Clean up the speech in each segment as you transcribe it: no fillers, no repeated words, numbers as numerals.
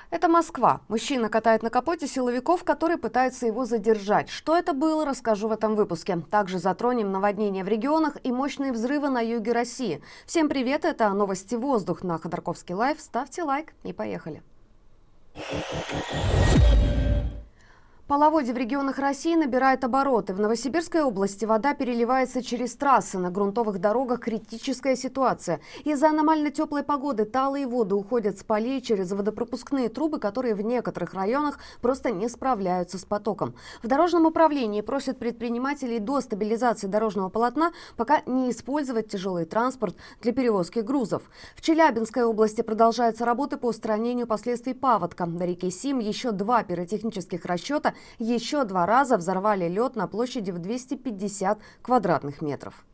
Это Москва. Мужчина катает на капоте силовиков, которые пытаются его задержать. Что это было, расскажу в этом выпуске. Также затронем наводнения в регионах и мощные взрывы на юге России. Всем привет, это новости «Воздух» на Ходорковский лайв. Ставьте лайк и поехали. Половодье в регионах России набирает обороты. В Новосибирской области вода переливается через трассы. На грунтовых дорогах критическая ситуация. Из-за аномально теплой погоды талые воды уходят с полей через водопропускные трубы, которые в некоторых районах просто не справляются с потоком. В дорожном управлении просят предпринимателей до стабилизации дорожного полотна пока не использовать тяжелый транспорт для перевозки грузов. В Челябинской области продолжаются работы по устранению последствий паводка. На реке Сим еще 2 пиротехнических расчета еще 2 раза взорвали лед на площади в 250 квадратных метров.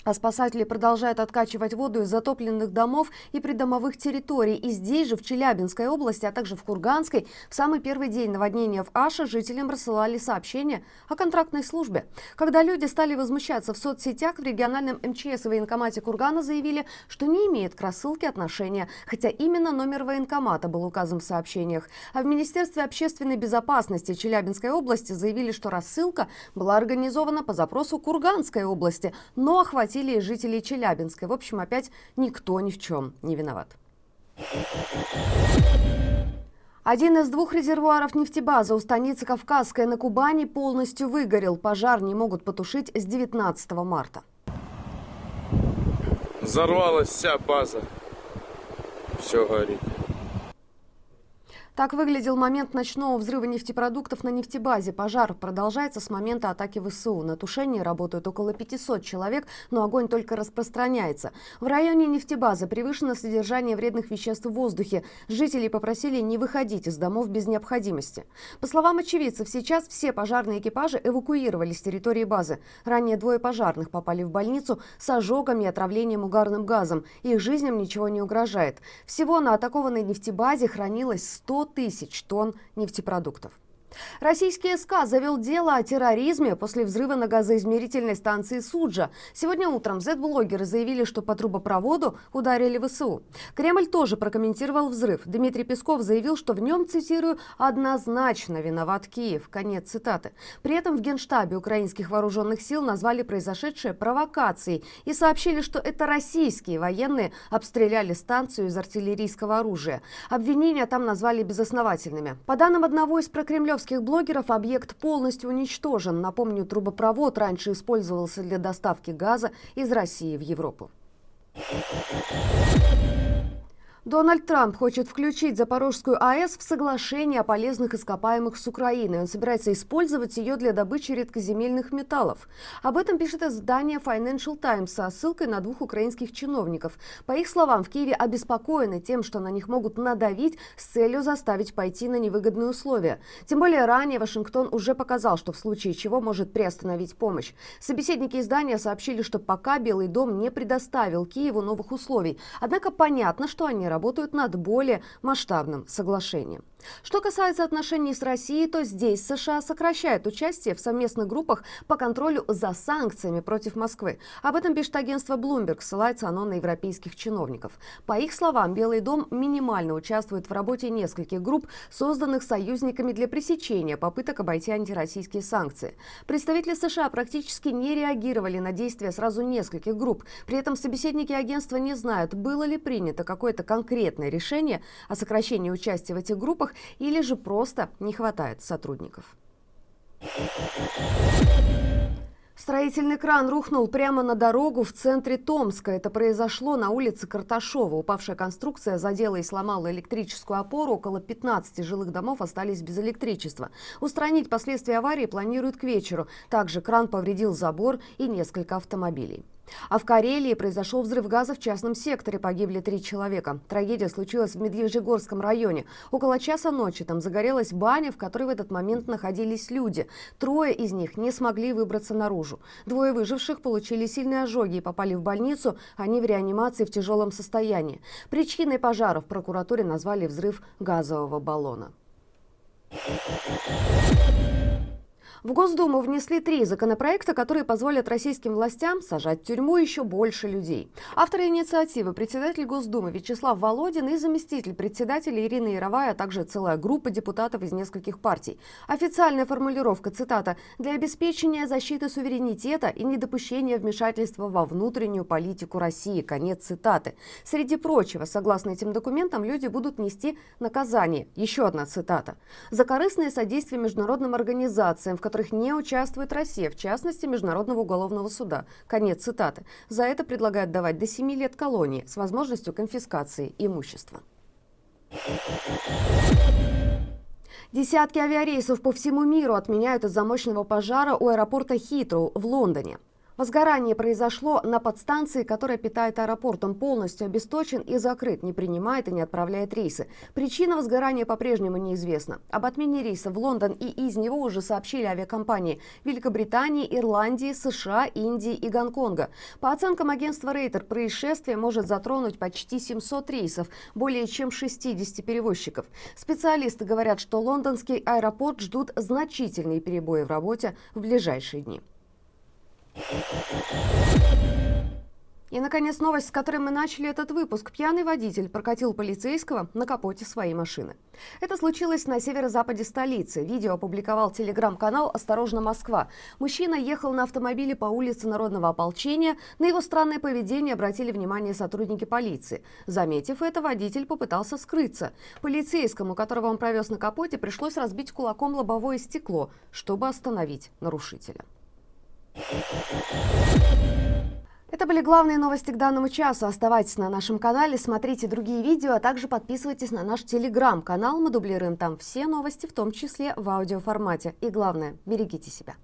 А спасатели продолжают откачивать воду из затопленных домов и придомовых территорий. И здесь же, в Челябинской области, а также в Курганской, в самый первый день наводнения в Аше жителям рассылали сообщения о контрактной службе. Когда люди стали возмущаться в соцсетях, в региональном МЧС и военкомате Кургана заявили, что не имеет к рассылке отношения, хотя именно номер военкомата был указан в сообщениях. А в Министерстве общественной безопасности Челябинской области заявили, что рассылка была организована по запросу Курганской области, но охватила жителей Челябинской. В общем, опять никто ни в чем не виноват. Один из 2 резервуаров нефтебазы у станицы Кавказская на Кубани полностью выгорел. Пожар не могут потушить с 19 марта. Взорвалась вся база. Все горит. Так выглядел момент ночного взрыва нефтепродуктов на нефтебазе. Пожар продолжается с момента атаки ВСУ. На тушении работают около 500 человек, но огонь только распространяется. В районе нефтебазы превышено содержание вредных веществ в воздухе. Жителей попросили не выходить из домов без необходимости. По словам очевидцев, сейчас все пожарные экипажи эвакуировали с территории базы. Ранее 2 пожарных попали в больницу с ожогами и отравлением угарным газом. Их жизням ничего не угрожает. Всего на атакованной нефтебазе хранилось 100 тысяч тонн нефтепродуктов. Российский СК завел дело о терроризме после взрыва на газоизмерительной станции Суджа. Сегодня утром Z-блогеры заявили, что по трубопроводу ударили ВСУ. Кремль тоже прокомментировал взрыв. Дмитрий Песков заявил, что в нем, цитирую, «однозначно виноват Киев». Конец цитаты. При этом в Генштабе украинских вооруженных сил назвали произошедшее провокацией и сообщили, что это российские военные обстреляли станцию из артиллерийского оружия. Обвинения там назвали безосновательными. По данным одного из прокремлевских блогеров, объект полностью уничтожен. Напомню, трубопровод раньше использовался для доставки газа из России в Европу. Дональд Трамп хочет включить Запорожскую АЭС в соглашение о полезных ископаемых с Украиной. Он собирается использовать ее для добычи редкоземельных металлов. Об этом пишет издание Financial Times со ссылкой на 2 украинских чиновников. По их словам, в Киеве обеспокоены тем, что на них могут надавить с целью заставить пойти на невыгодные условия. Тем более ранее Вашингтон уже показал, что в случае чего может приостановить помощь. Собеседники издания сообщили, что пока Белый дом не предоставил Киеву новых условий. Однако понятно, что они работают над более масштабным соглашением. Что касается отношений с Россией, то здесь США сокращают участие в совместных группах по контролю за санкциями против Москвы. Об этом пишет агентство Bloomberg, ссылается оно на европейских чиновников. По их словам, Белый дом минимально участвует в работе нескольких групп, созданных союзниками для пресечения попыток обойти антироссийские санкции. Представители США практически не реагировали на действия сразу нескольких групп. При этом собеседники агентства не знают, было ли принято какое-то конкретное решение о сокращении участия в этих группах, или же просто не хватает сотрудников. Строительный кран рухнул прямо на дорогу в центре Томска. Это произошло на улице Карташова. Упавшая конструкция задела и сломала электрическую опору. Около 15 жилых домов остались без электричества. Устранить последствия аварии планируют к вечеру. Также кран повредил забор и несколько автомобилей. А в Карелии произошел взрыв газа в частном секторе. Погибли 3 человека. Трагедия случилась в Медвежьегорском районе. Около часа ночи там загорелась баня, в которой в этот момент находились люди. 3 из них не смогли выбраться наружу. 2 выживших получили сильные ожоги и попали в больницу. Они в реанимации в тяжелом состоянии. Причиной пожара в прокуратуре назвали взрыв газового баллона. В Госдуму внесли 3 законопроекта, которые позволят российским властям сажать в тюрьму еще больше людей. Авторы инициативы – председатель Госдумы Вячеслав Володин и заместитель председателя Ирина Яровая, а также целая группа депутатов из нескольких партий. Официальная формулировка, цитата, «для обеспечения защиты суверенитета и недопущения вмешательства во внутреннюю политику России». Конец цитаты. Среди прочего, согласно этим документам, люди будут нести наказание. Еще одна цитата. «За корыстное содействие международным организациям, в которых не участвует Россия, в частности, Международного уголовного суда». Конец цитаты. За это предлагают давать до 7 лет колонии с возможностью конфискации имущества. Десятки авиарейсов по всему миру отменяют из-за мощного пожара у аэропорта Хитроу в Лондоне. Возгорание произошло на подстанции, которая питает аэропорт. Он полностью обесточен и закрыт, не принимает и не отправляет рейсы. Причина возгорания по-прежнему неизвестна. Об отмене рейса в Лондон и из него уже сообщили авиакомпании Великобритании, Ирландии, США, Индии и Гонконга. По оценкам агентства Рейтер, происшествие может затронуть почти 700 рейсов, более чем 60 перевозчиков. Специалисты говорят, что лондонский аэропорт ждут значительные перебои в работе в ближайшие дни. И, наконец, новость, с которой мы начали этот выпуск. Пьяный водитель прокатил полицейского на капоте своей машины. Это случилось на северо-западе столицы. Видео опубликовал телеграм-канал «Осторожно, Москва». Мужчина ехал на автомобиле по улице Народного ополчения. На его странное поведение обратили внимание сотрудники полиции. Заметив это, водитель попытался скрыться. Полицейскому, которого он провез на капоте, пришлось разбить кулаком лобовое стекло, чтобы остановить нарушителя. Это были главные новости к данному часу. Оставайтесь на нашем канале, смотрите другие видео, а также подписывайтесь на наш телеграм-канал. Мы дублируем там все новости, в том числе в аудиоформате. И главное, берегите себя.